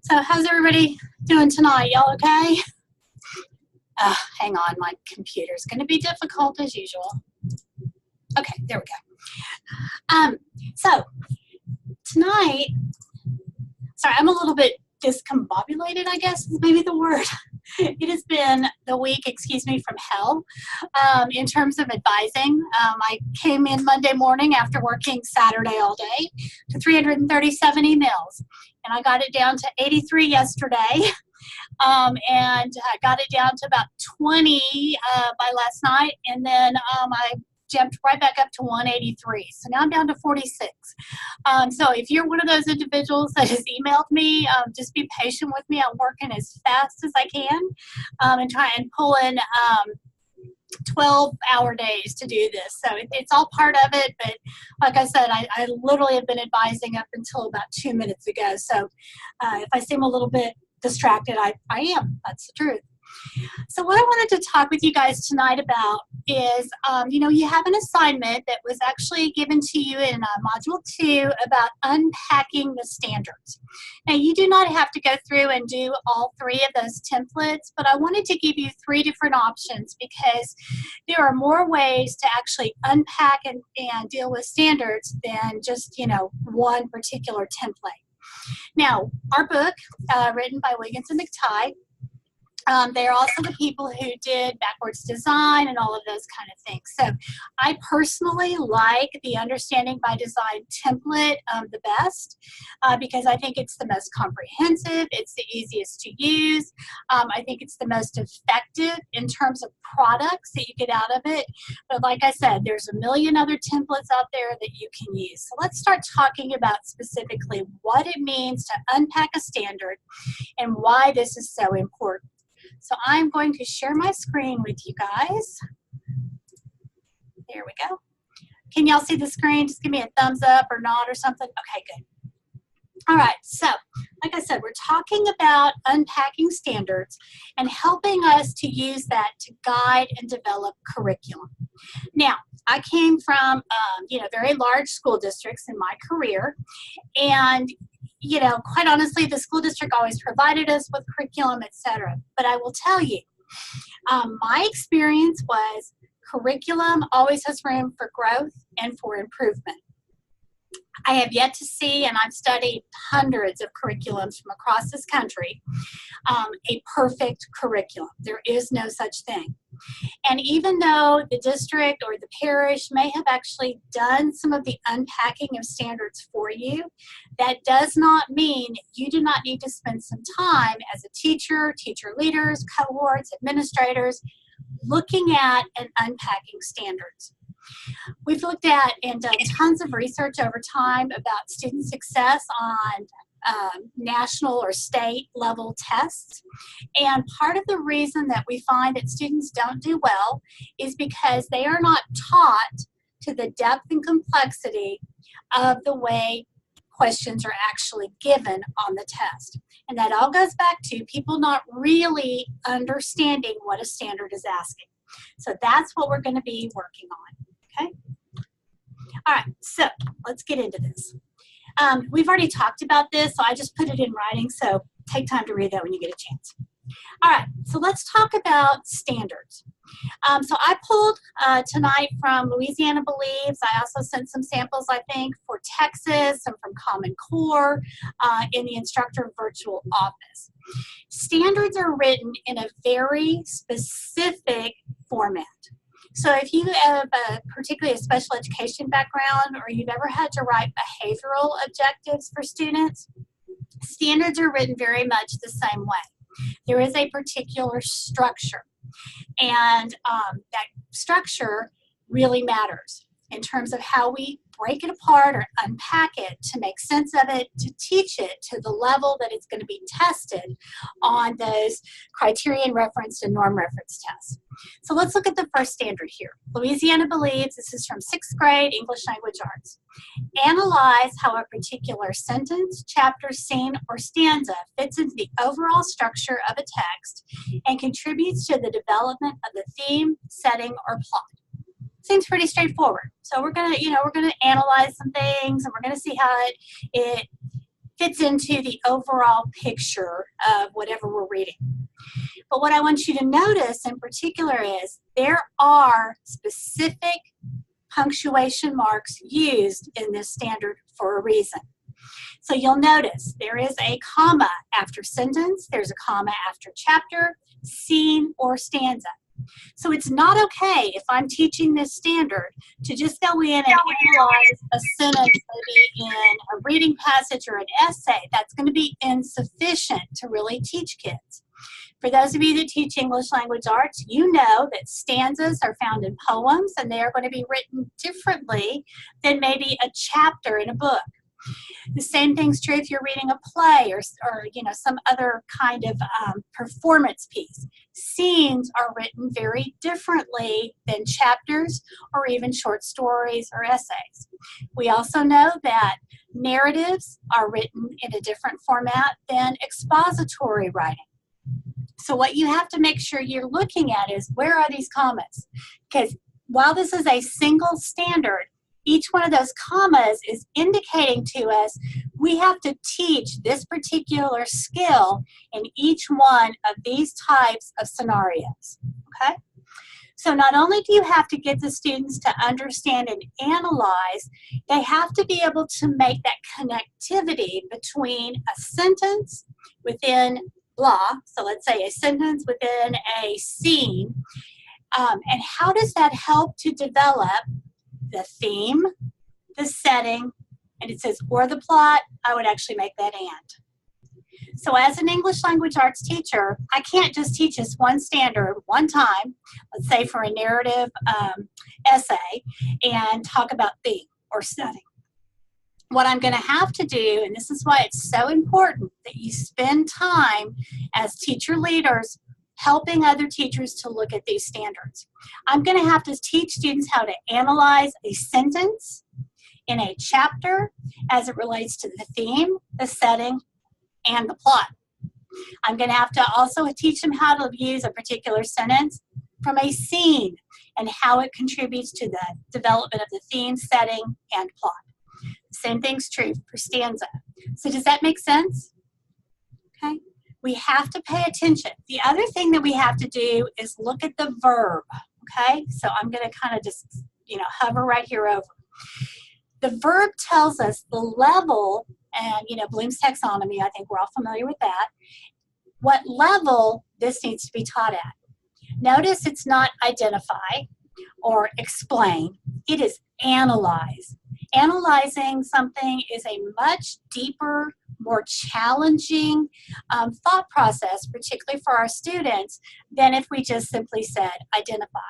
So how's everybody doing tonight? Y'all okay? Hang on, my computer's going to be difficult as usual. Okay, there we go. So tonight, sorry, I'm a little bit discombobulated, I guess is maybe the word. It has been the week, excuse me, from hell in terms of advising. I came in Monday morning after working Saturday all day to 337 emails, and I got it down to 83 yesterday. And I got it down to about 20 by last night, and then I jumped right back up to 183. So now I'm down to 46. So if you're one of those individuals that has emailed me, just be patient with me. I'm working as fast as I can and try and pull in 12-hour days to do this. So it's all part of it, but like I said, I literally have been advising up until about 2 minutes ago. So if I seem a little bit distracted, I am. That's the truth. So what I wanted to talk with you guys tonight about is, you have an assignment that was actually given to you in Module 2 about unpacking the standards. Now, you do not have to go through and do all 3 of those templates, but I wanted to give you 3 different options because there are more ways to actually unpack and deal with standards than just, one particular template. Now, our book, written by Wiggins and McTighe, they're also the people who did backwards design and all of those kind of things. So I personally like the Understanding by Design template the best because I think it's the most comprehensive, it's the easiest to use, I think it's the most effective in terms of products that you get out of it. But like I said, there's a million other templates out there that you can use. So let's start talking about specifically what it means to unpack a standard and why this is so important. So I'm going to share my screen with you guys. There we go. Can y'all see the screen? Just give me a thumbs up or nod or something. Okay, good. All right, so like I said, we're talking about unpacking standards and helping us to use that to guide and develop curriculum. Now, I came from, very large school districts in my career, and quite honestly, the school district always provided us with curriculum, etc. But I will tell you, my experience was curriculum always has room for growth and for improvement. I have yet to see, and I've studied hundreds of curriculums from across this country, a perfect curriculum. There is no such thing. And even though the district or the parish may have actually done some of the unpacking of standards for you, that does not mean you do not need to spend some time as a teacher, teacher leaders, cohorts, administrators, looking at and unpacking standards. We've looked at and done tons of research over time about student success on national or state level tests. And part of the reason that we find that students don't do well is because they are not taught to the depth and complexity of the way questions are actually given on the test. And that all goes back to people not really understanding what a standard is asking. So that's what we're going to be working on. Okay. All right, so let's get into this. We've already talked about this, so I just put it in writing, so take time to read that when you get a chance. All right, so let's talk about standards. So I pulled tonight from Louisiana Believes. I also sent some samples, I think, for Texas and from Common Core in the instructor virtual office. Standards are written in a very specific format. So if you have particularly a special education background or you've ever had to write behavioral objectives for students, standards are written very much the same way. There is a particular structure, and that structure really matters in terms of how we break it apart or unpack it to make sense of it, to teach it to the level that it's going to be tested on those criterion referenced and norm reference tests. So let's look at the first standard here. Louisiana Believes, this is from 6th grade English Language Arts. Analyze how a particular sentence, chapter, scene, or stanza fits into the overall structure of a text and contributes to the development of the theme, setting, or plot. Seems pretty straightforward. So we're gonna analyze some things, and we're gonna see how it fits into the overall picture of whatever we're reading. But what I want you to notice in particular is there are specific punctuation marks used in this standard for a reason. So you'll notice there is a comma after sentence, there's a comma after chapter, scene, or stanza. So it's not okay if I'm teaching this standard to just go in and analyze a sentence maybe in a reading passage or an essay. That's going to be insufficient to really teach kids. For those of you that teach English language arts, you know that stanzas are found in poems and they are going to be written differently than maybe a chapter in a book. The same thing's true if you're reading a play or some other kind of performance piece. Scenes are written very differently than chapters or even short stories or essays. We also know that narratives are written in a different format than expository writing. So what you have to make sure you're looking at is, where are these commas? Because while this is a single standard, each one of those commas is indicating to us we have to teach this particular skill in each one of these types of scenarios, okay? So not only do you have to get the students to understand and analyze, they have to be able to make that connectivity between a sentence within blah, so let's say a sentence within a scene, and how does that help to develop the theme, the setting, and it says, or the plot, I would actually make that and. So as an English language arts teacher, I can't just teach this one standard one time, let's say for a narrative essay, and talk about theme or setting. What I'm going to have to do, and this is why it's so important that you spend time as teacher leaders helping other teachers to look at these standards. I'm going to have to teach students how to analyze a sentence in a chapter as it relates to the theme, the setting, and the plot. I'm going to have to also teach them how to use a particular sentence from a scene and how it contributes to the development of the theme, setting, and plot. Same thing's true for stanza. So does that make sense? Okay. We have to pay attention. The other thing that we have to do is look at the verb, okay? So I'm going to kind of just, hover right here over. The verb tells us the level, and, Bloom's taxonomy, I think we're all familiar with that, what level this needs to be taught at. Notice it's not identify or explain. It is analyze. Analyzing something is a much deeper, more challenging thought process, particularly for our students, than if we just simply said identify.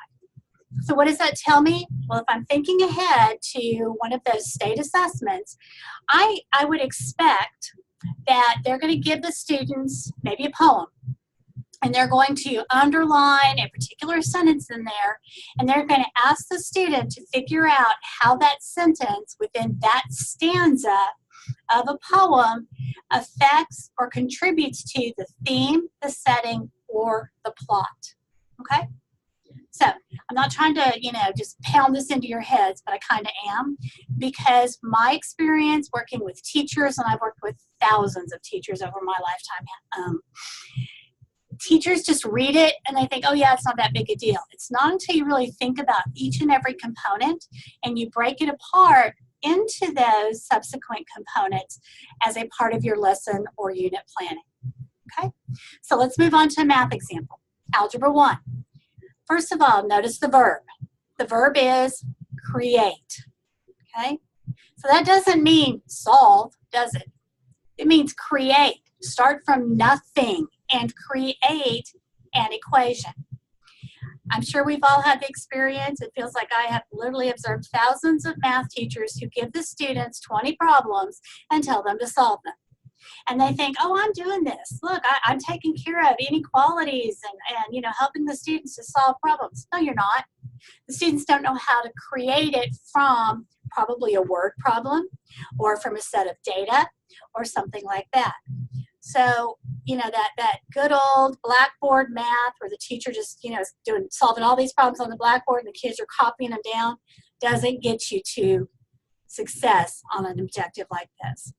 So what does that tell me? Well, if I'm thinking ahead to one of those state assessments, I would expect that they're going to give the students maybe a poem, and they're going to underline a particular sentence in there, and they're going to ask the student to figure out how that sentence within that stanza of a poem affects or contributes to the theme, the setting, or the plot, okay? So I'm not trying to, just pound this into your heads, but I kind of am, because my experience working with teachers, and I've worked with thousands of teachers over my lifetime, teachers just read it and they think, oh yeah, it's not that big a deal. It's not until you really think about each and every component and you break it apart into those subsequent components as a part of your lesson or unit planning. Okay, so let's move on to a math example. Algebra 1. First of all, notice the verb. The verb is create. Okay, so that doesn't mean solve, does it? It means create. Start from nothing and create an equation. I'm sure we've all had the experience. It feels like I have literally observed thousands of math teachers who give the students 20 problems and tell them to solve them. And they think, oh, I'm doing this. Look, I'm taking care of inequalities and helping the students to solve problems. No, you're not. The students don't know how to create it from probably a word problem or from a set of data or something like that. So, that good old blackboard math where the teacher just, is solving all these problems on the blackboard and the kids are copying them down doesn't get you to success on an objective like this.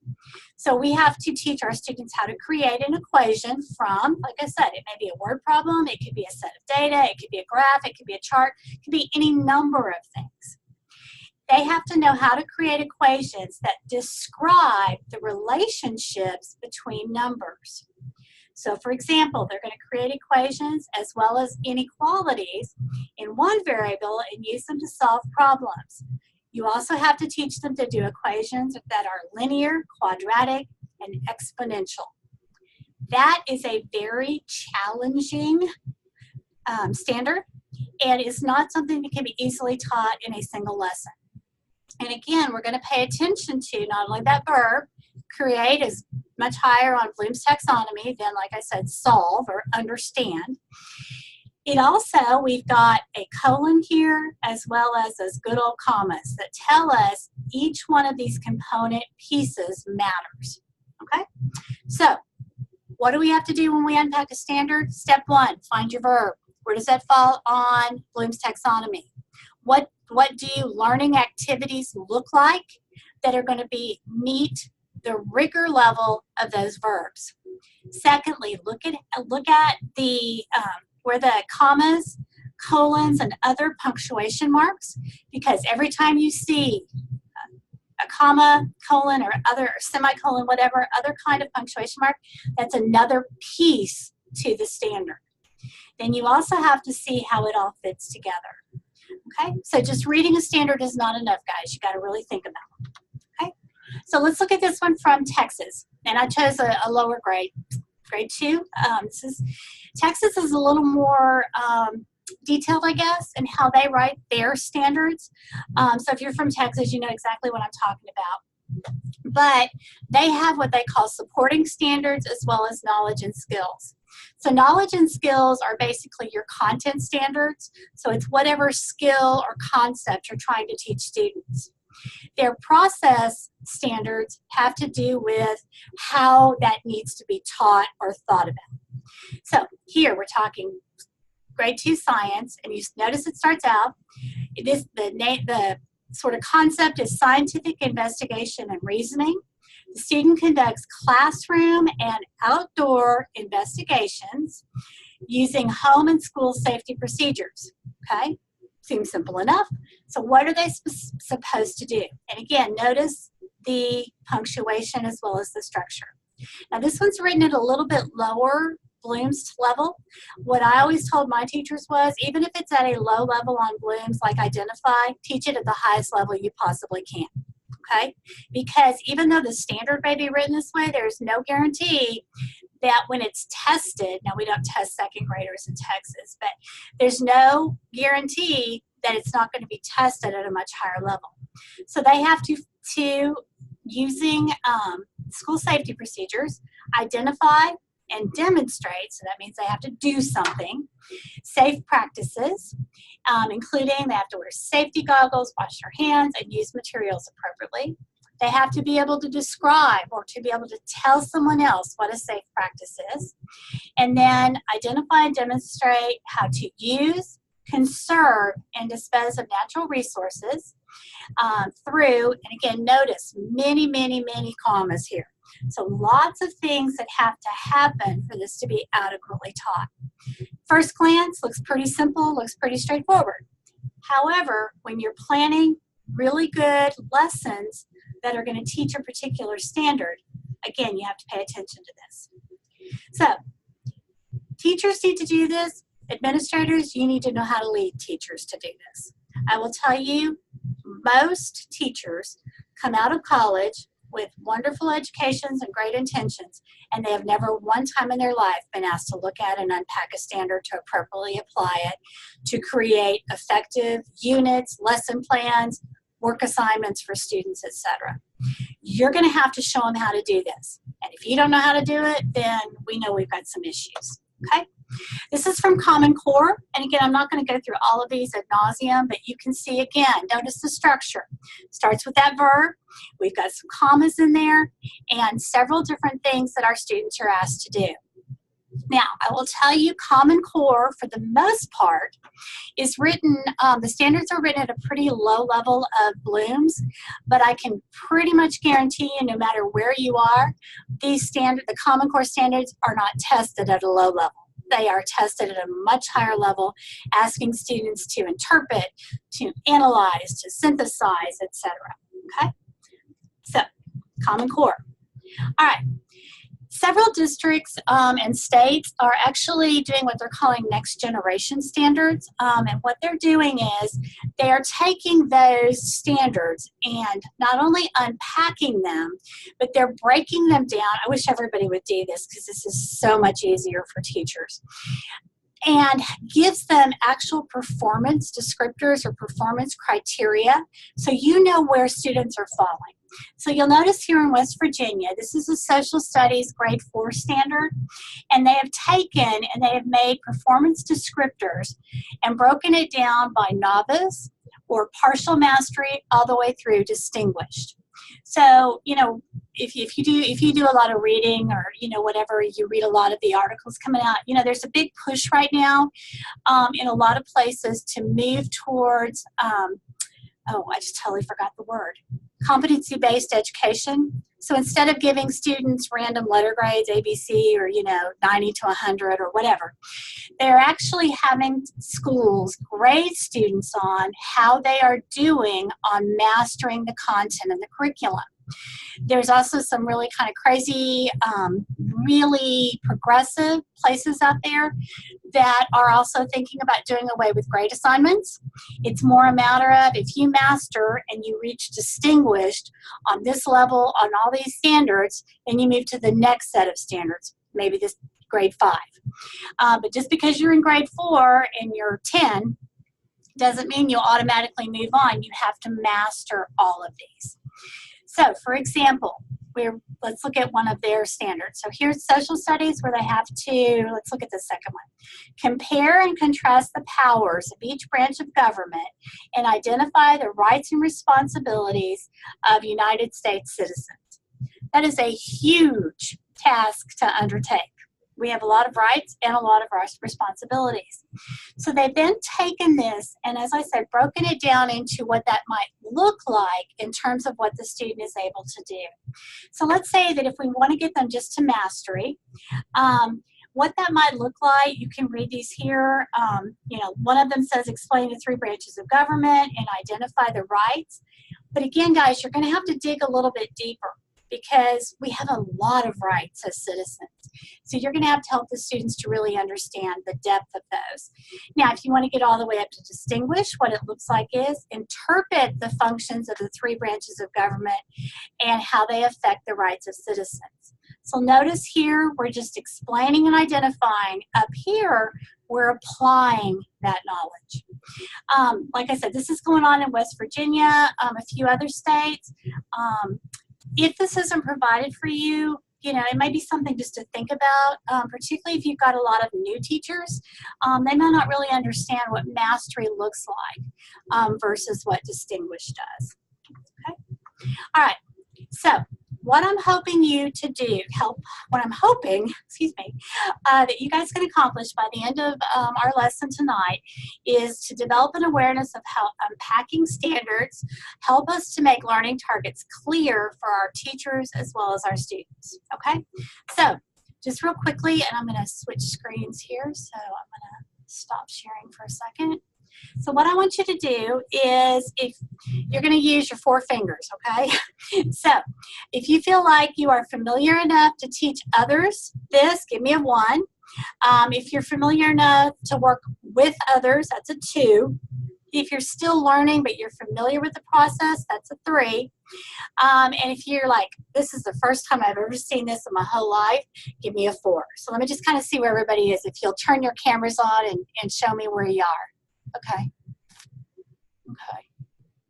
So we have to teach our students how to create an equation from, like I said, it may be a word problem, it could be a set of data, it could be a graph, it could be a chart, it could be any number of things. They have to know how to create equations that describe the relationships between numbers. So for example, they're going to create equations as well as inequalities in one variable and use them to solve problems. You also have to teach them to do equations that are linear, quadratic, and exponential. That is a very challenging standard, and it's not something that can be easily taught in a single lesson. And again, we're going to pay attention to not only that verb, create is much higher on Bloom's taxonomy than, like I said, solve or understand. It also, we've got a colon here as well as those good old commas that tell us each one of these component pieces matters, okay? So, what do we have to do when we unpack a standard? Step one, find your verb. Where does that fall on Bloom's taxonomy? What do learning activities look like that are going to meet the rigor level of those verbs? Secondly, look at the where the commas, colons, and other punctuation marks, because every time you see a comma, colon, or other semicolon, whatever other kind of punctuation mark, that's another piece to the standard. Then you also have to see how it all fits together. Okay, so just reading a standard is not enough, guys. You got to really think about it. Okay, so let's look at this one from Texas, and I chose a lower grade, grade 2. Texas is a little more detailed, I guess, in how they write their standards. So if you're from Texas, you know exactly what I'm talking about. But they have what they call supporting standards as well as knowledge and skills. So knowledge and skills are basically your content standards. So it's whatever skill or concept you're trying to teach students. Their process standards have to do with how that needs to be taught or thought about. So here we're talking grade 2 science, and you notice it starts out, the sort of concept is scientific investigation and reasoning. The student conducts classroom and outdoor investigations using home and school safety procedures. Okay, seems simple enough. So what are they supposed to do? And again, notice the punctuation as well as the structure. Now this one's written at a little bit lower Bloom's level. What I always told my teachers was, even if it's at a low level on Bloom's, like identify, teach it at the highest level you possibly can. Okay? Because even though the standard may be written this way, there's no guarantee that when it's tested, now we don't test second graders in Texas, but there's no guarantee that it's not going to be tested at a much higher level. So they have to using school safety procedures, identify and demonstrate, so that means they have to do something, safe practices, including they have to wear safety goggles, wash their hands, and use materials appropriately. They have to be able to describe or to be able to tell someone else what a safe practice is, and then identify and demonstrate how to use, conserve, and dispose of natural resources through, and again, notice many, many, many commas here. So lots of things that have to happen for this to be adequately taught. First glance, looks pretty simple, looks pretty straightforward. However, when you're planning really good lessons that are going to teach a particular standard, again, you have to pay attention to this. So, teachers need to do this. Administrators, you need to know how to lead teachers to do this. I will tell you, most teachers come out of college with wonderful educations and great intentions, and they have never one time in their life been asked to look at and unpack a standard to appropriately apply it, to create effective units, lesson plans, work assignments for students, etc. You're going to have to show them how to do this. And if you don't know how to do it, then we know we've got some issues. Okay? This is from Common Core, and again, I'm not going to go through all of these ad nauseum, but you can see again, notice the structure. Starts with that verb, we've got some commas in there, and several different things that our students are asked to do. Now, I will tell you Common Core, for the most part, is written, the standards are written at a pretty low level of blooms, but I can pretty much guarantee you, no matter where you are, the Common Core standards are not tested at a low level. They are tested at a much higher level, asking students to interpret, to analyze, to synthesize, etc. Okay? So, Common Core. All right. Several districts and states are actually doing what they're calling next generation standards. And what they're doing is they are taking those standards and not only unpacking them, but they're breaking them down. I wish everybody would do this because this is so much easier for teachers. And gives them actual performance descriptors or performance criteria so you know where students are falling. So you'll notice here in West Virginia, this is a social studies grade 4 standard, and they have taken and they have made performance descriptors and broken it down by novice or partial mastery all the way through distinguished. So, you know, if you do a lot of reading, or, you know, whatever, you read a lot of the articles coming out, you know, there's a big push right now in a lot of places to move towards, oh, I just totally forgot the word, competency-based education. So instead of giving students random letter grades, ABC, or, you know, 90 to 100 or whatever, they're actually having schools grade students on how they are doing on mastering the content and the curriculum. There's also some really kind of crazy, really progressive places out there that are also thinking about doing away with grade assignments. It's more a matter of, if you master and you reach distinguished on this level on all these standards, then you move to the next set of standards, maybe this grade 5. But just because you're in grade 4 and you're 10 doesn't mean you'll automatically move on. You have to master all of these. So, for example, let's look at one of their standards. So here's social studies, where they have to, let's look at the second one. Compare and contrast the powers of each branch of government and identify the rights and responsibilities of United States citizens. That is a huge task to undertake. We have a lot of rights and a lot of responsibilities. So they've then taken this and, as I said, broken it down into what that might look like in terms of what the student is able to do. So let's say that if we want to get them just to mastery, what that might look like, you can read these here. You know, one of them says explain the 3 branches of government and identify the rights. But again, guys, you're going to have to dig a little bit deeper, because we have a lot of rights as citizens. So you're going to have to help the students to really understand the depth of those. Now, if you want to get all the way up to distinguish, what it looks like is interpret the functions of the 3 branches of government and how they affect the rights of citizens. So notice here, we're just explaining and identifying. Up here, we're applying that knowledge. Like I said, this is going on in West Virginia, a few other states. If this isn't provided for you, you know, it might be something just to think about, particularly if you've got a lot of new teachers. They may not really understand what mastery looks like versus what distinguished does. Okay? All right. So what I'm hoping you to do, that you guys can accomplish by the end of our lesson tonight is to develop an awareness of how unpacking standards help us to make learning targets clear for our teachers as well as our students. Okay? So just real quickly, and I'm going to switch screens here, so I'm going to stop sharing for a second. So what I want you to do is, if you're going to use your 4 fingers, okay? So if you feel like you are familiar enough to teach others this, give me a 1. If you're familiar enough to work with others, that's a 2. If you're still learning but you're familiar with the process, that's a 3. And if you're like, this is the first time I've ever seen this in my whole life, give me a 4. So let me just kind of see where everybody is. If you'll turn your cameras on and show me where you are. Okay. Okay.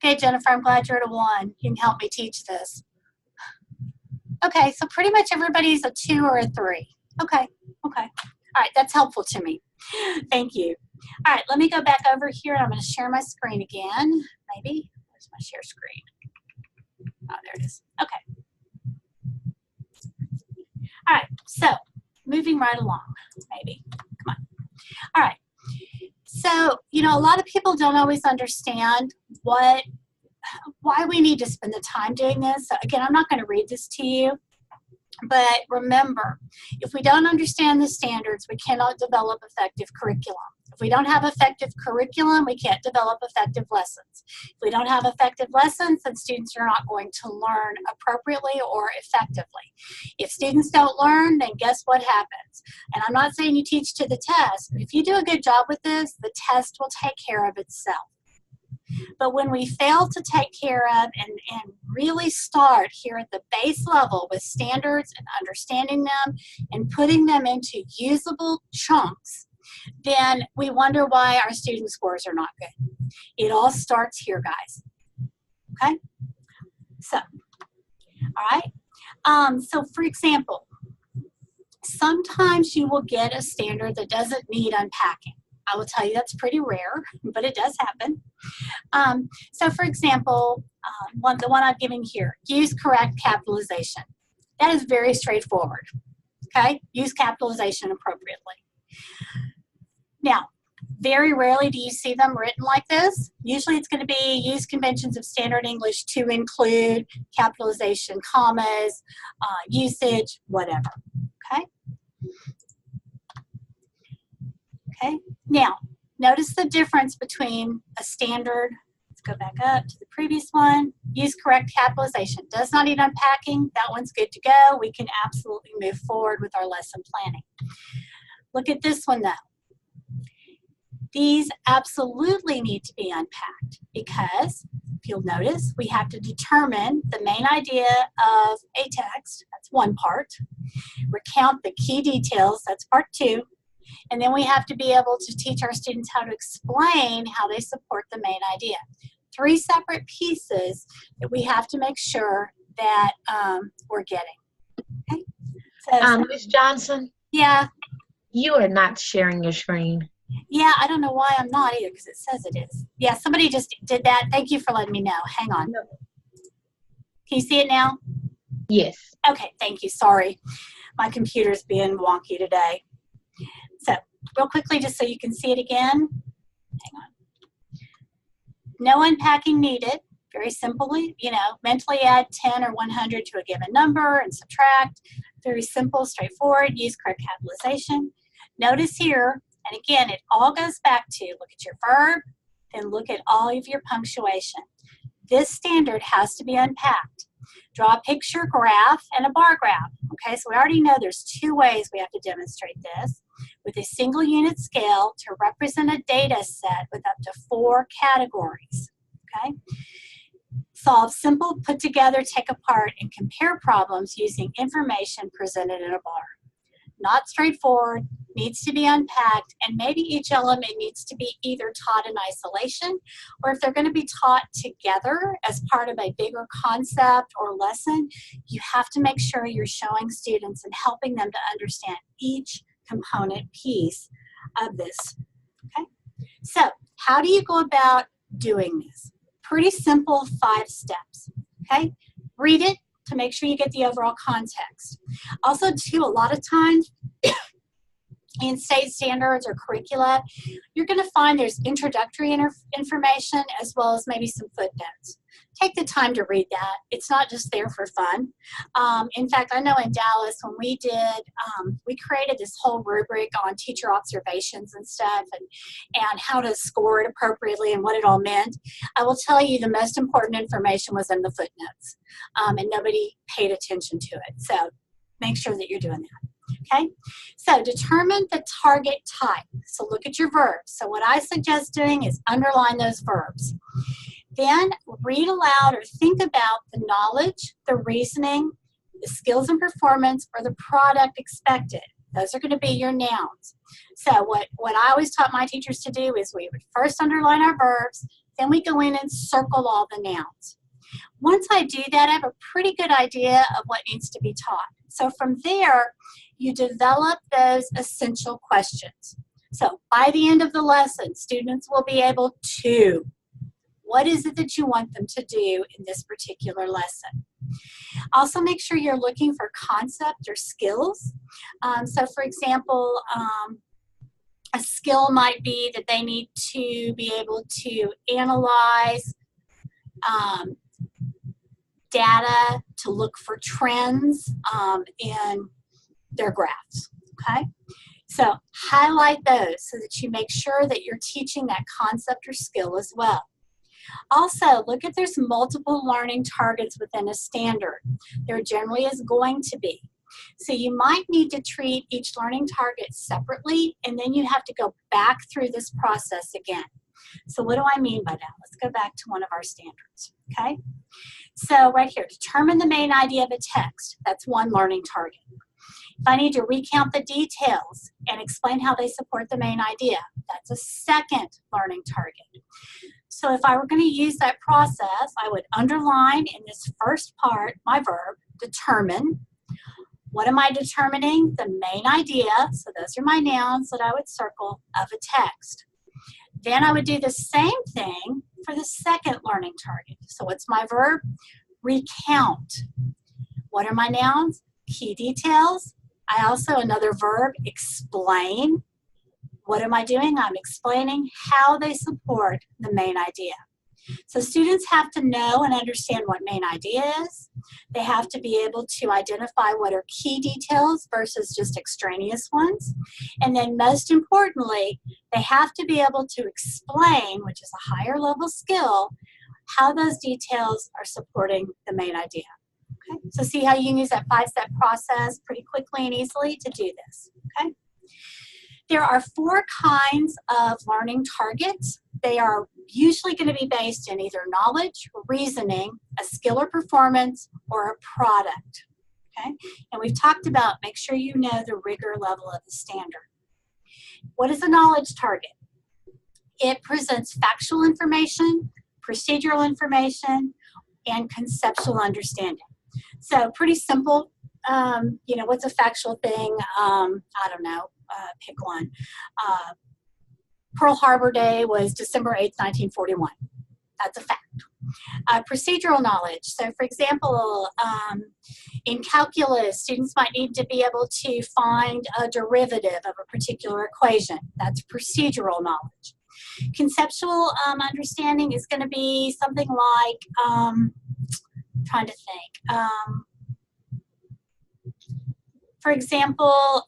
Okay, Jennifer, I'm glad you're at a 1. You can help me teach this. Okay, so pretty much everybody's a 2 or a 3. Okay. Okay. All right, that's helpful to me. Thank you. All right, let me go back over here, and I'm going to share my screen again. Maybe. Where's my share screen? Oh, there it is. Okay. All right, so moving right along, maybe. Come on. All right. So, you know, a lot of people don't always understand why we need to spend the time doing this. So again, I'm not going to read this to you, but remember, if we don't understand the standards, we cannot develop effective curriculum. If we don't have effective curriculum, we can't develop effective lessons. If we don't have effective lessons, then students are not going to learn appropriately or effectively. If students don't learn, then guess what happens? And I'm not saying you teach to the test, but if you do a good job with this, the test will take care of itself. But when we fail to take care of and really start here at the base level with standards and understanding them and putting them into usable chunks, then we wonder why our student scores are not good. It all starts here, guys. Okay? So, all right. So for example, sometimes you will get a standard that doesn't need unpacking. I will tell you that's pretty rare, but it does happen. So for example, the one I'm giving here, use correct capitalization. That is very straightforward, okay? Use capitalization appropriately. Now, very rarely do you see them written like this. Usually it's going to be use conventions of standard English to include capitalization, commas, usage, whatever, okay? Okay, now, notice the difference between a standard, let's go back up to the previous one, use correct capitalization. Does not need unpacking, that one's good to go. We can absolutely move forward with our lesson planning. Look at this one though. These absolutely need to be unpacked because, if you'll notice, we have to determine the main idea of a text, that's one part, recount the key details, that's part two, and then we have to be able to teach our students how to explain how they support the main idea. Three separate pieces that we have to make sure that we're getting. Okay? So, Ms. Johnson? Yeah? You are not sharing your screen. Yeah, I don't know why I'm not either because it says it is. Yeah, somebody just did that. Thank you for letting me know. Hang on. No. Can you see it now? Yes. Okay, thank you. Sorry. My computer's being wonky today. So, real quickly, just so you can see it again. Hang on. No unpacking needed. Very simply, you know, mentally add 10 or 100 to a given number and subtract. Very simple, straightforward. Use correct capitalization. Notice here, and again, it all goes back to look at your verb, then look at all of your punctuation. This standard has to be unpacked. Draw a picture graph and a bar graph. Okay, so we already know there's two ways we have to demonstrate this. With a single unit scale to represent a data set with up to 4 categories. Okay, solve simple, put together, take apart, and compare problems using information presented in a bar. Not straightforward, needs to be unpacked, and maybe each element needs to be either taught in isolation, or if they're going to be taught together as part of a bigger concept or lesson, you have to make sure you're showing students and helping them to understand each component piece of this. Okay, so how do you go about doing this? Pretty simple 5 steps. Okay, read it to make sure you get the overall context. Also, too, a lot of times in state standards or curricula, you're going to find there's introductory information as well as maybe some footnotes. Take the time to read that. It's not just there for fun. In fact, I know in Dallas when we did, we created this whole rubric on teacher observations and stuff and how to score it appropriately and what it all meant. I will tell you the most important information was in the footnotes and nobody paid attention to it. So make sure that you're doing that. Okay, so determine the target type. So look at your verbs. So what I suggest doing is underline those verbs. Then read aloud or think about the knowledge, the reasoning, the skills and performance, or the product expected. Those are going to be your nouns. So what I always taught my teachers to do is we would first underline our verbs, then we go in and circle all the nouns. Once I do that, I have a pretty good idea of what needs to be taught. So from there, you develop those essential questions. So by the end of the lesson, students will be able to What is it that you want them to do in this particular lesson? Also, make sure you're looking for concept or skills. So, for example, a skill might be that they need to be able to analyze data to look for trends in their graphs, okay? So highlight those so that you make sure that you're teaching that concept or skill as well. Also, look if there's multiple learning targets within a standard. There generally is going to be. So you might need to treat each learning target separately, and then you have to go back through this process again. So what do I mean by that? Let's go back to one of our standards, okay? So right here, determine the main idea of a text. That's one learning target. If I need to recount the details and explain how they support the main idea, that's a second learning target. So if I were going to use that process, I would underline in this first part my verb, determine. What am I determining? The main idea, so those are my nouns that I would circle, of a text. Then I would do the same thing for the second learning target. So what's my verb? Recount. What are my nouns? Key details. I also, another verb, explain. What am I doing? I'm explaining how they support the main idea. So students have to know and understand what main idea is. They have to be able to identify what are key details versus just extraneous ones. And then most importantly, they have to be able to explain, which is a higher level skill, how those details are supporting the main idea. Okay? So see how you can use that 5-step process pretty quickly and easily to do this. Okay? There are 4 kinds of learning targets. They are usually going to be based in either knowledge, reasoning, a skill or performance, or a product. Okay? And we've talked about, make sure you know the rigor level of the standard. What is a knowledge target? It presents factual information, procedural information, and conceptual understanding. So pretty simple. What's a factual thing? I don't know. Pick one. Pearl Harbor Day was December 8th, 1941. That's a fact. Procedural knowledge. So for example, in calculus, students might need to be able to find a derivative of a particular equation. That's procedural knowledge. Conceptual understanding is going to be something like, trying to think. For example,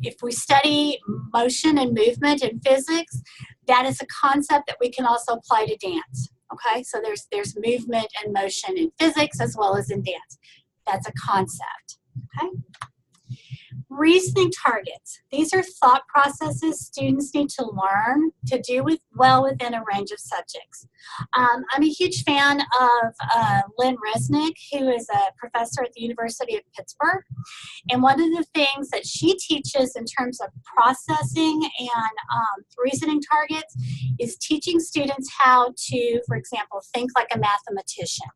if we study motion and movement in physics, that is a concept that we can also apply to dance. Okay, so there's movement and motion in physics as well as in dance. That's a concept. Okay. Reasoning targets. These are thought processes students need to learn to do well within a range of subjects. I'm a huge fan of Lynn Resnick, who is a professor at the University of Pittsburgh. And one of the things that she teaches in terms of processing and reasoning targets is teaching students how to, for example, think like a mathematician,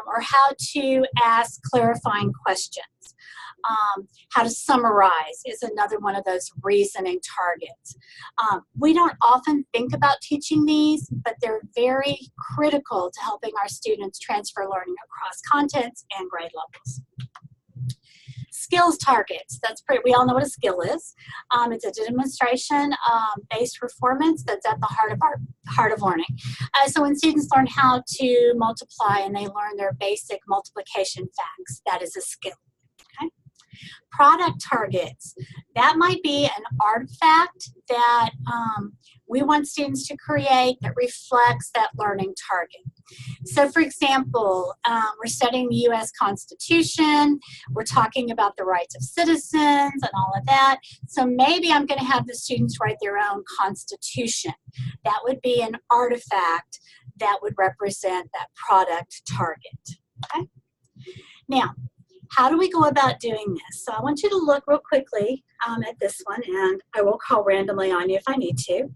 or how to ask clarifying questions. How to summarize is another one of those reasoning targets. We don't often think about teaching these, but they're very critical to helping our students transfer learning across contents and grade levels. Skills targets. We all know what a skill is. It's a demonstration-based performance that's at the heart of learning. So when students learn how to multiply and they learn their basic multiplication facts, that is a skill. Okay. Product targets. That might be an artifact that we want students to create that reflects that learning target. So for example, we're studying the U.S. Constitution, we're talking about the rights of citizens and all of that. So maybe I'm going to have the students write their own constitution. That would be an artifact that would represent that product target. Okay? Now, how do we go about doing this? So I want you to look real quickly at this one, and I will call randomly on you if I need to.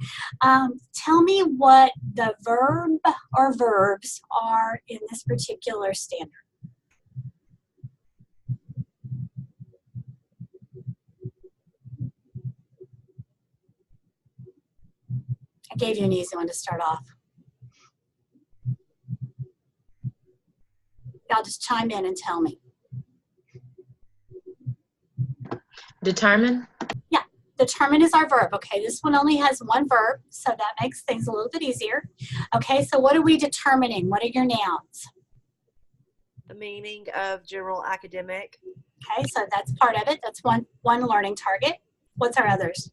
Tell me what the verb or verbs are in this particular standard. I gave you an easy one to start off. y'all just chime in and tell me. Determine. Yeah, determine is our verb. Okay, this one only has one verb, so that makes things a little bit easier. Okay, so what are we determining? What are your nouns? The meaning of general academic. Okay, so that's part of it. That's one learning target. What's our others?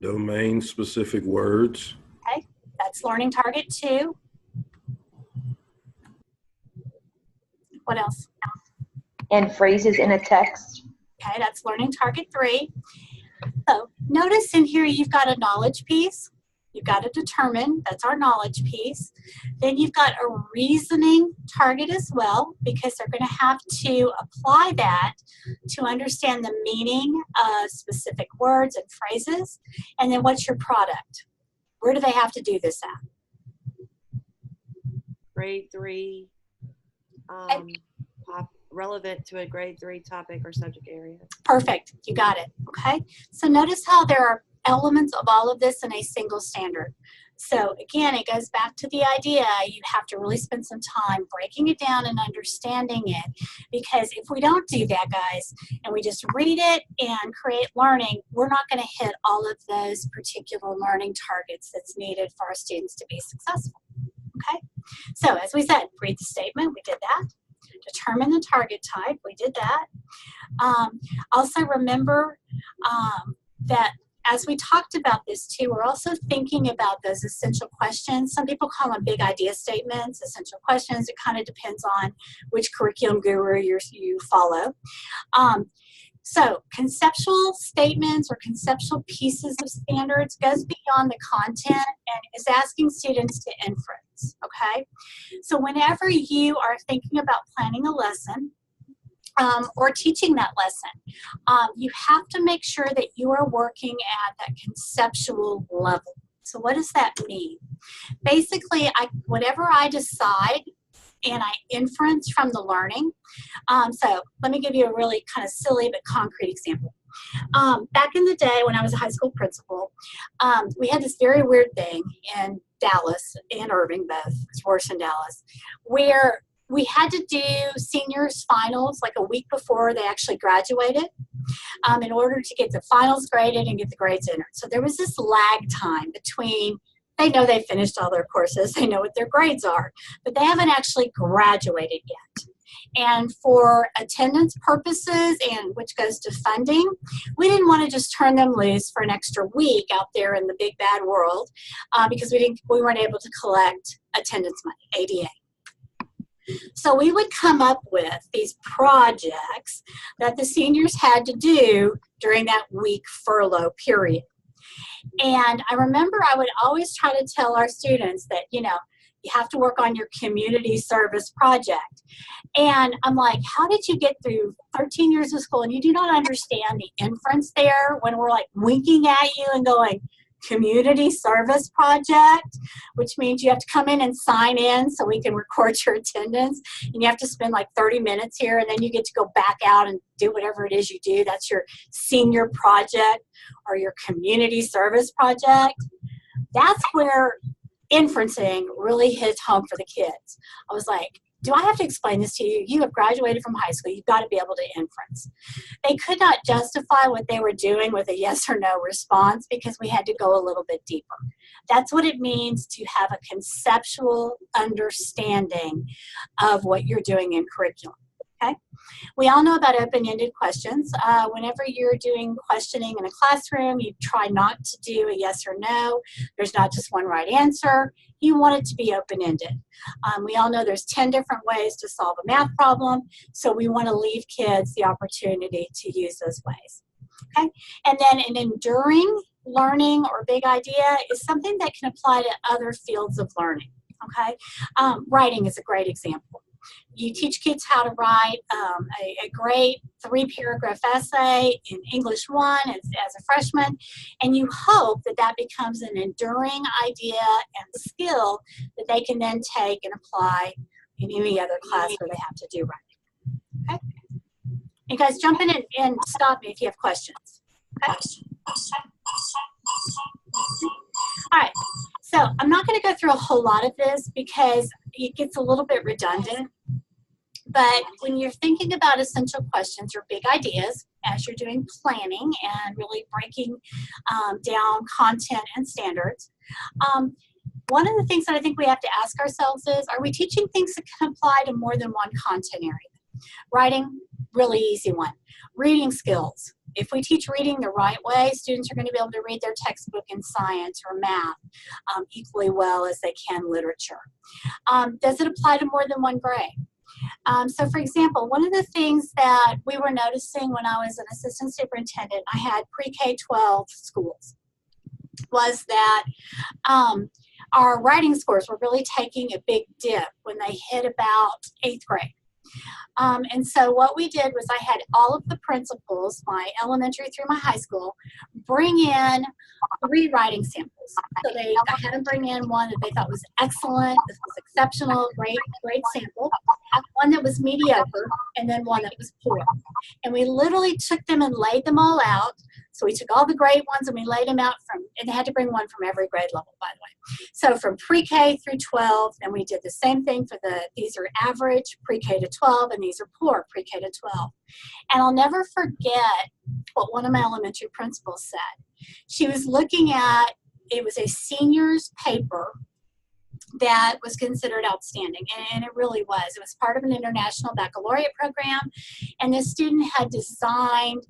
Domain-specific words. Okay, that's learning target 2. What else? And phrases in a text. Okay, that's learning target 3. So notice in here you've got a knowledge piece. You've got to determine, that's our knowledge piece. Then you've got a reasoning target as well, because they're going to have to apply that to understand the meaning of specific words and phrases. And then what's your product? Where do they have to do this at? Grade 3, relevant to a grade 3 topic or subject area. Perfect, you got it, okay? So notice how there are elements of all of this in a single standard. So again, it goes back to the idea you have to really spend some time breaking it down and understanding it, because if we don't do that, guys, and we just read it and create learning, we're not going to hit all of those particular learning targets that's needed for our students to be successful, okay? So as we said, read the statement, we did that. Determine the target type, we did that. Also remember that as we talked about this too, we're also thinking about those essential questions. Some people call them big idea statements, essential questions. It kind of depends on which curriculum guru you follow. So conceptual statements or conceptual pieces of standards goes beyond the content and is asking students to inference, okay? So whenever you are thinking about planning a lesson, or teaching that lesson, you have to make sure that you are working at that conceptual level. So what does that mean? Basically, whatever I decide and I inference from the learning. So let me give you a really kind of silly but concrete example. Back in the day when I was a high school principal, we had this very weird thing in Dallas and Irving, both, it's worse in Dallas, where we had to do seniors finals like a week before they actually graduated in order to get the finals graded and get the grades entered. So there was this lag time between, they know they finished all their courses, they know what their grades are, but they haven't actually graduated yet. And for attendance purposes, and which goes to funding, we didn't want to just turn them loose for an extra week out there in the big bad world because we weren't able to collect attendance money, ADA. So we would come up with these projects that the seniors had to do during that week furlough period. And I remember I would always try to tell our students that, you know, you have to work on your community service project. And I'm like, how did you get through 13 years of school and you do not understand the inference there when we're like winking at you and going, community service project, which means you have to come in and sign in so we can record your attendance, and you have to spend like 30 minutes here, and then you get to go back out and do whatever it is you do. That's your senior project or your community service project. That's where inferencing really hits home for the kids. I was like, do I have to explain this to you? You have graduated from high school. You've got to be able to inference. They could not justify what they were doing with a yes or no response because we had to go a little bit deeper. That's what it means to have a conceptual understanding of what you're doing in curriculum. Okay? We all know about open-ended questions. Whenever you're doing questioning in a classroom, you try not to do a yes or no. There's not just one right answer. You want it to be open-ended. We all know there's 10 different ways to solve a math problem, so we want to leave kids the opportunity to use those ways. Okay? And then an enduring learning or big idea is something that can apply to other fields of learning. Okay? Writing is a great example. You teach kids how to write a great 3-paragraph essay in English 1 as a freshman, and you hope that that becomes an enduring idea and skill that they can then take and apply in any other class where they have to do writing. Okay? You guys jump in and stop me if you have questions. Okay? All right, so I'm not going to go through a whole lot of this because it gets a little bit redundant. But when you're thinking about essential questions or big ideas, as you're doing planning and really breaking down content and standards, one of the things that I think we have to ask ourselves is, are we teaching things that can apply to more than one content area? Writing, really easy one. Reading skills. If we teach reading the right way, students are going to be able to read their textbook in science or math equally well as they can literature. Does it apply to more than one grade? So for example, one of the things that we were noticing when I was an assistant superintendent, I had pre-K-12 schools, was that our writing scores were really taking a big dip when they hit about 8th grade. And so what we did was I had all of the principals, my elementary through my high school, bring in 3 writing samples. So I had them bring in one that they thought was excellent, this was exceptional, great sample, one that was mediocre, and then one that was poor. And we literally took them and laid them all out. So we took all the great ones and we laid them out and they had to bring one from every grade level, by the way. So from pre-K through 12, and we did the same thing for these are average pre-K to 12, and these are poor pre-K to 12. And I'll never forget what one of my elementary principals said. She was looking at, it was a senior's paper that was considered outstanding, and it really was. It was part of an international baccalaureate program, and this student had designed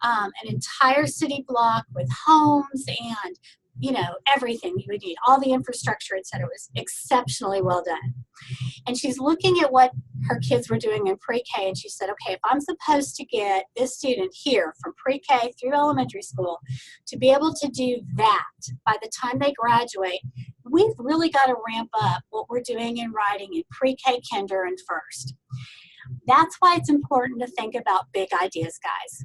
an entire city block with homes and, you know, everything you would need, all the infrastructure, et cetera. It was exceptionally well done. And she's looking at what her kids were doing in pre-K, and she said, okay, if I'm supposed to get this student here from pre-K through elementary school to be able to do that by the time they graduate, we've really got to ramp up what we're doing in writing in pre-K, kinder, and first. That's why it's important to think about big ideas, guys.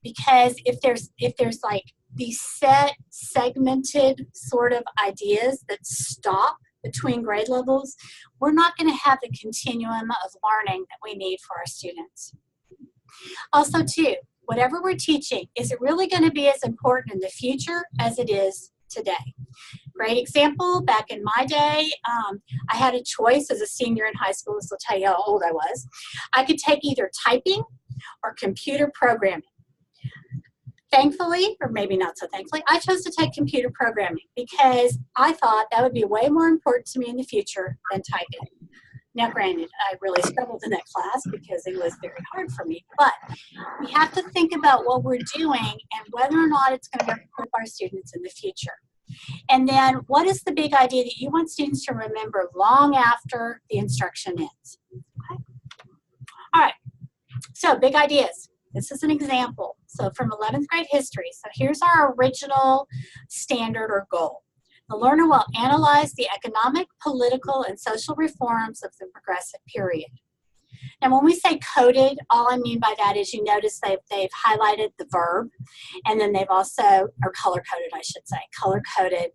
Because if there's like these set, segmented sort of ideas that stop between grade levels, we're not going to have the continuum of learning that we need for our students. Also, too, whatever we're teaching, is it really going to be as important in the future as it is today? Great example, back in my day, I had a choice as a senior in high school. This will tell you how old I was. I could take either typing or computer programming. Thankfully, or maybe not so thankfully, I chose to take computer programming because I thought that would be way more important to me in the future than typing. Now, granted, I really struggled in that class because it was very hard for me, but we have to think about what we're doing and whether or not it's going to help our students in the future. And then what is the big idea that you want students to remember long after the instruction ends? Okay. All right, so big ideas. This is an example. So from 11th grade history, so here's our original standard or goal. The learner will analyze the economic, political, and social reforms of the progressive period. Now, when we say coded, all I mean by that is you notice they've highlighted the verb, and then they've also, or color-coded, I should say, color-coded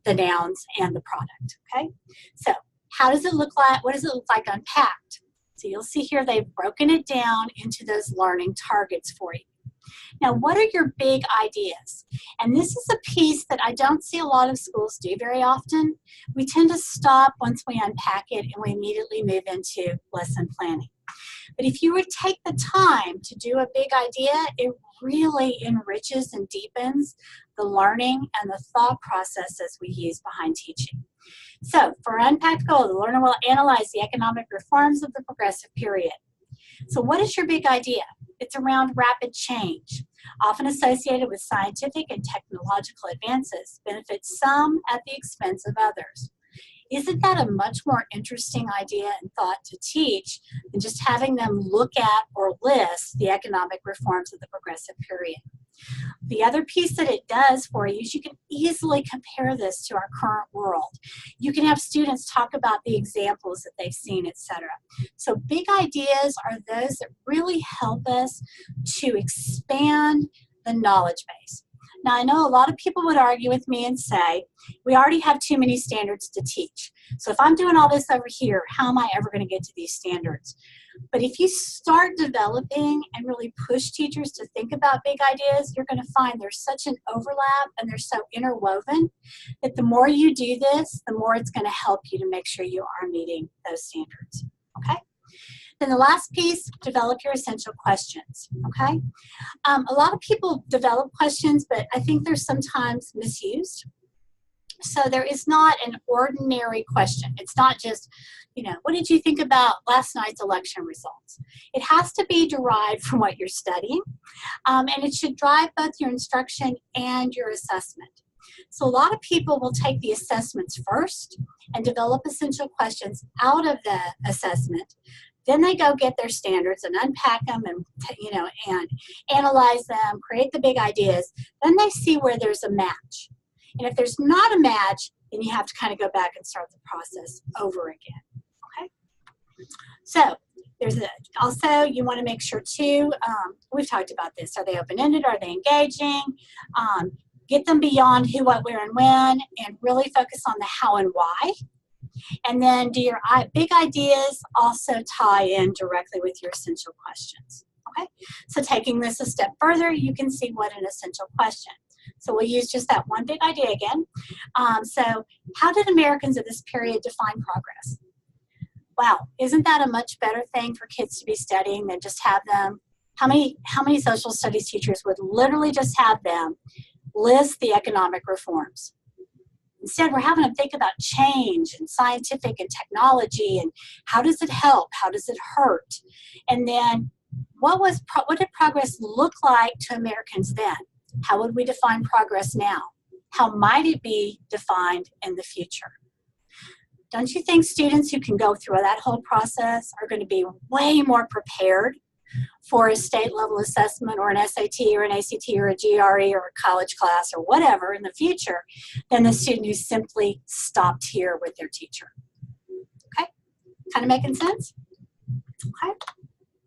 the nouns and the product, okay? So how does it look like, what does it look like unpacked? So you'll see here they've broken it down into those learning targets for you. Now, what are your big ideas? And this is a piece that I don't see a lot of schools do very often. We tend to stop once we unpack it and we immediately move into lesson planning. But if you would take the time to do a big idea, it really enriches and deepens the learning and the thought processes we use behind teaching. So for unpacked goal, the learner will analyze the economic reforms of the progressive period. So what is your big idea? It's around rapid change, often associated with scientific and technological advances, benefits some at the expense of others. Isn't that a much more interesting idea and thought to teach than just having them look at or list the economic reforms of the progressive period? The other piece that it does for you is you can easily compare this to our current world. You can have students talk about the examples that they've seen, etc. So big ideas are those that really help us to expand the knowledge base. Now, I know a lot of people would argue with me and say, we already have too many standards to teach. So if I'm doing all this over here, how am I ever going to get to these standards? But if you start developing and really push teachers to think about big ideas, you're going to find there's such an overlap and they're so interwoven that the more you do this, the more it's going to help you to make sure you are meeting those standards. Okay? Then the last piece, develop your essential questions, okay? A lot of people develop questions, but I think they're sometimes misused. So there is not an ordinary question. It's not just, what did you think about last night's election results? It has to be derived from what you're studying, and it should drive both your instruction and your assessment. So a lot of people will take the assessments first and develop essential questions out of the assessment. Then they go get their standards and unpack them and, and analyze them, create the big ideas. Then they see where there's a match. And if there's not a match, then you have to kind of go back and start the process over again, okay? So also you want to make sure too, we've talked about this. Are they open-ended? Are they engaging? Get them beyond who, what, where, and when, and really focus on the how and why. And then do your big ideas also tie in directly with your essential questions, okay? So taking this a step further, you can see what an essential question. So we'll use just that one big idea again. So how did Americans of this period define progress? Wow, isn't that a much better thing for kids to be studying than just have them? How many social studies teachers would literally just have them list the economic reforms? Instead, we're having them think about change and scientific and technology and how does it help? How does it hurt? And then what did progress look like to Americans then? How would we define progress now? How might it be defined in the future? Don't you think students who can go through that whole process are going to be way more prepared for a state level assessment or an SAT or an ACT or a GRE or a college class or whatever in the future than the student who simply stopped here with their teacher? Okay? Kind of making sense? Okay?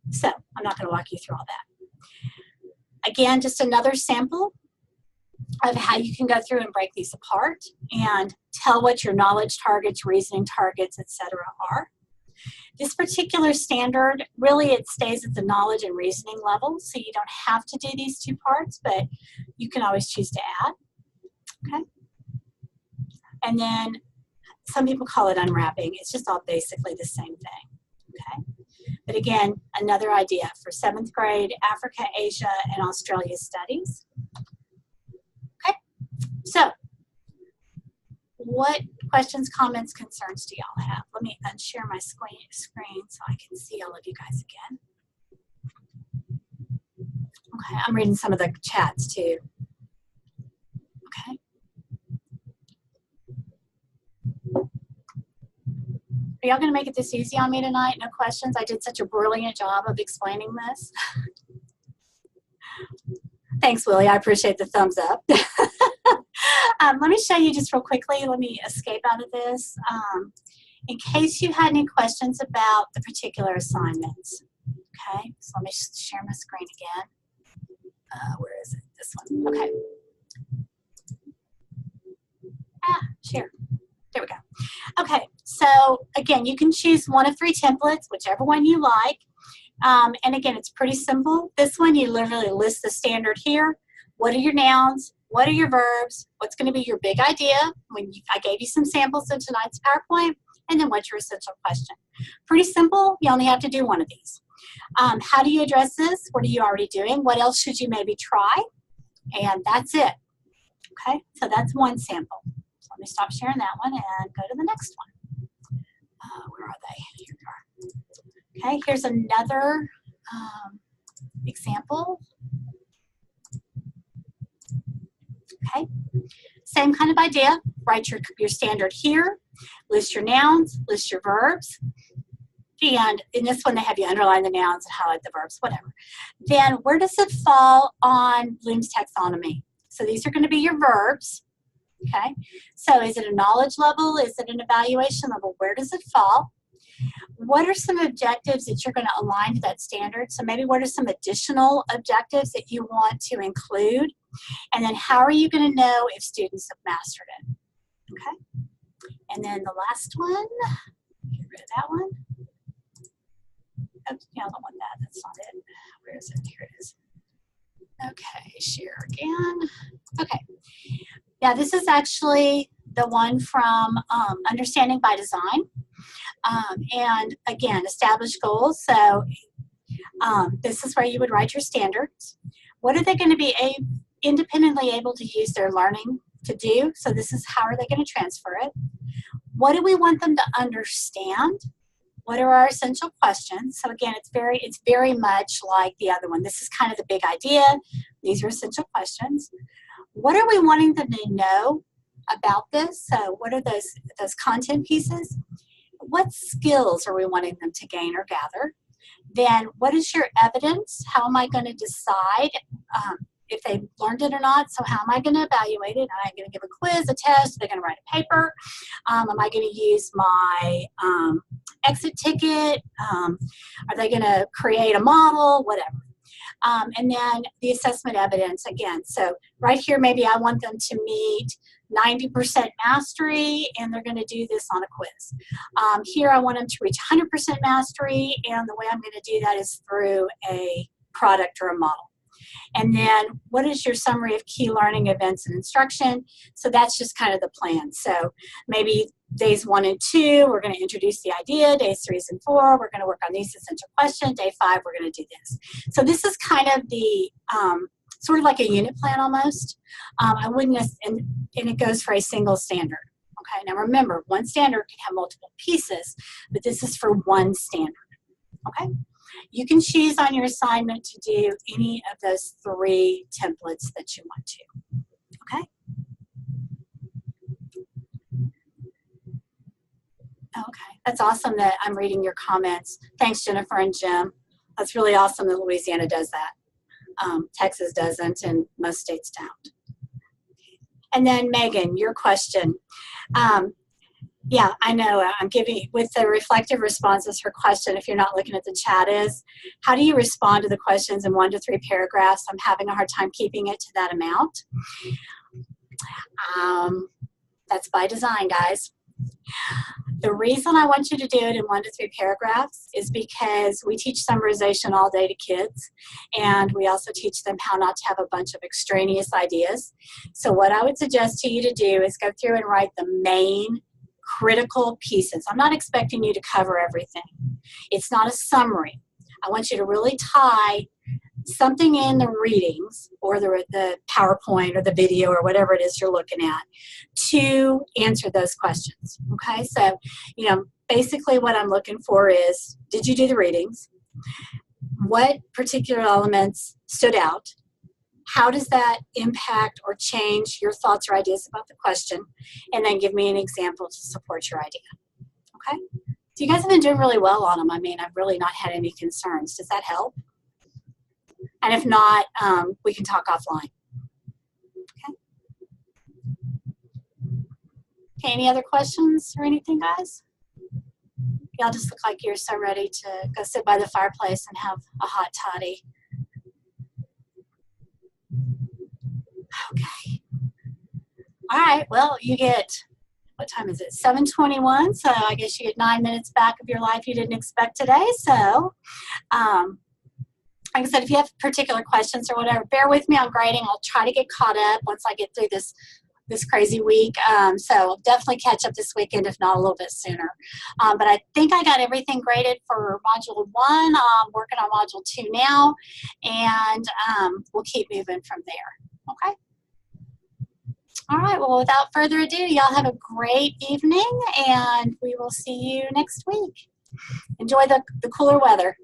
So I'm not going to walk you through all that. Again, just another sample of how you can go through and break these apart and tell what your knowledge targets, reasoning targets, etc. are. This particular standard, really it stays at the knowledge and reasoning level, so you don't have to do these two parts, but you can always choose to add. Okay? And then some people call it unwrapping. It's just all basically the same thing. Okay? But again, another idea for 7th grade Africa, Asia, and Australia studies. Okay, so what questions, comments, concerns do y'all have? Let me unshare my screen so I can see all of you guys again. Okay, I'm reading some of the chats too. Okay. Are y'all going to make it this easy on me tonight? No questions? I did such a brilliant job of explaining this. Thanks, Willie. I appreciate the thumbs up. Let me show you just real quickly. Let me escape out of this. In case you had any questions about the particular assignments. Okay, so let me just share my screen again. Where is it? This one. Okay. Share. There we go. Okay, so again, you can choose one of 3 templates, whichever one you like. And again, it's pretty simple. This one, you literally list the standard here. What are your nouns? What are your verbs? What's going to be your big idea? I gave you some samples in tonight's PowerPoint. And then what's your essential question? Pretty simple. You only have to do one of these. How do you address this? What are you already doing? What else should you maybe try? And that's it. Okay, so that's one sample. Let me stop sharing that one and go to the next one. Where are they? Here we are. Okay, here's another example. Okay, same kind of idea. Write your standard here, list your nouns, list your verbs, and in this one they have you underline the nouns and highlight the verbs, whatever. Then where does it fall on Bloom's taxonomy? So these are going to be your verbs. Okay, so is it a knowledge level? Is it an evaluation level? Where does it fall? What are some objectives that you're going to align to that standard? So maybe what are some additional objectives that you want to include? And then how are you going to know if students have mastered it? Okay, and then the last one, get rid of that one. Oh, yeah, I don't want that. That's not it. Where is it? Here it is. Okay, share again. Okay. Yeah, this is actually the one from Understanding by Design. And again, establish goals. So this is where you would write your standards. What are they going to be independently able to use their learning to do? So this is how are they going to transfer it? What do we want them to understand? What are our essential questions? So again, it's very much like the other one. This is kind of the big idea. These are essential questions. What are we wanting them to know about this? So what are those content pieces? What skills are we wanting them to gain or gather? Then what is your evidence? How am I going to decide if they learned it or not? So how am I going to evaluate it? Am I going to give a quiz, a test? Are they going to write a paper? Am I going to use my exit ticket? Are they going to create a model? Whatever. And then the assessment evidence again. So right here, maybe I want them to meet 90% mastery, and they're going to do this on a quiz. Here, I want them to reach 100% mastery, and the way I'm going to do that is through a product or a model. And then what is your summary of key learning events and instruction? So that's just kind of the plan. So maybe days 1 and 2, we're going to introduce the idea. Days 3 and 4, we're going to work on these essential questions. Day 5, we're going to do this. So this is kind of the sort of like a unit plan almost. I wouldn't, and it goes for a single standard. Okay, now remember, one standard can have multiple pieces, but this is for one standard. Okay, you can choose on your assignment to do any of those 3 templates that you want to. Okay. Okay, that's awesome that I'm reading your comments. Thanks, Jennifer and Jim. That's really awesome that Louisiana does that. Texas doesn't, and most states don't. And then Megan, your question. Yeah, I know. I'm giving, with the reflective responses, her question, if you're not looking at the chat, is how do you respond to the questions in 1 to 3 paragraphs? I'm having a hard time keeping it to that amount. That's by design, guys. The reason I want you to do it in 1 to 3 paragraphs is because we teach summarization all day to kids, and we also teach them how not to have a bunch of extraneous ideas. So what I would suggest to you to do is go through and write the main critical pieces. I'm not expecting you to cover everything. It's not a summary. I want you to really tie something in the readings or the PowerPoint or the video or whatever it is you're looking at to answer those questions. Okay, so, you know, basically what I'm looking for is, did you do the readings? What particular elements stood out? How does that impact or change your thoughts or ideas about the question? And then give me an example to support your idea. Okay, so you guys have been doing really well on them. I mean, I've really not had any concerns. Does that help? And if not, we can talk offline. Okay. Okay, any other questions or anything, guys? Y'all just look like you're so ready to go sit by the fireplace and have a hot toddy. Okay. All right, well, you get, what time is it? 7:21, so I guess you get 9 minutes back of your life you didn't expect today. So, like I said, if you have particular questions or whatever, bear with me on grading. I'll try to get caught up once I get through this crazy week. So I'll definitely catch up this weekend, if not a little bit sooner. But I think I got everything graded for Module 1. I'm working on Module 2 now, and we'll keep moving from there. Okay? All right. Well, without further ado, y'all have a great evening, and we will see you next week. Enjoy the cooler weather.